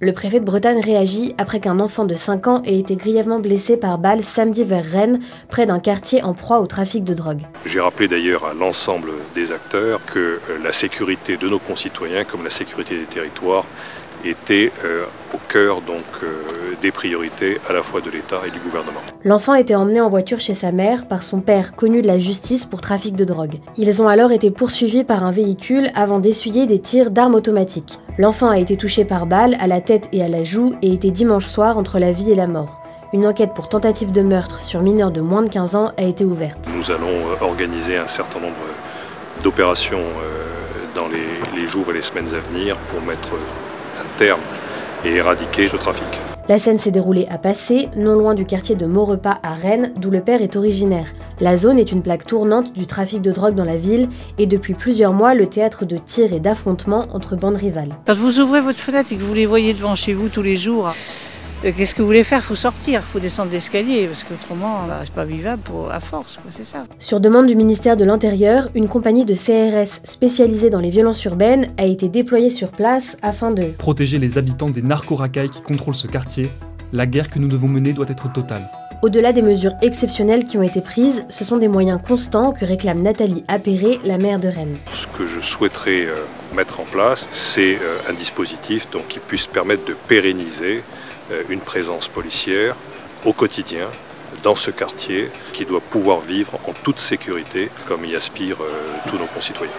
Le préfet de Bretagne réagit après qu'un enfant de 5 ans ait été grièvement blessé par balle samedi vers Rennes, près d'un quartier en proie au trafic de drogue. J'ai rappelé d'ailleurs à l'ensemble des acteurs que la sécurité de nos concitoyens, comme la sécurité des territoires, était au cœur des priorités à la fois de l'État et du gouvernement. L'enfant était emmené en voiture chez sa mère par son père, connu de la justice pour trafic de drogue. Ils ont alors été poursuivis par un véhicule avant d'essuyer des tirs d'armes automatiques. L'enfant a été touché par balle à la tête et à la joue et était dimanche soir entre la vie et la mort. Une enquête pour tentative de meurtre sur mineur de moins de 15 ans a été ouverte. Nous allons organiser un certain nombre d'opérations dans les jours et les semaines à venir pour mettre un terme et éradiquer ce trafic. La scène s'est déroulée à Passé, non loin du quartier de Maurepas à Rennes, d'où le père est originaire. La zone est une plaque tournante du trafic de drogue dans la ville et depuis plusieurs mois le théâtre de tirs et d'affrontements entre bandes rivales. Quand vous ouvrez votre fenêtre et que vous les voyez devant chez vous tous les jours, qu'est-ce que vous voulez faire? Il faut sortir, il faut descendre l'escalier, parce qu'autrement, c'est pas vivable à force, c'est ça. Sur demande du ministère de l'Intérieur, une compagnie de CRS spécialisée dans les violences urbaines a été déployée sur place afin de protéger les habitants des narco-racailles qui contrôlent ce quartier. La guerre que nous devons mener doit être totale. Au-delà des mesures exceptionnelles qui ont été prises, ce sont des moyens constants que réclame Nathalie Appéré, la maire de Rennes. Ce que je souhaiterais mettre en place, c'est un dispositif qui puisse permettre de pérenniser une présence policière au quotidien dans ce quartier qui doit pouvoir vivre en toute sécurité comme y aspirent tous nos concitoyens.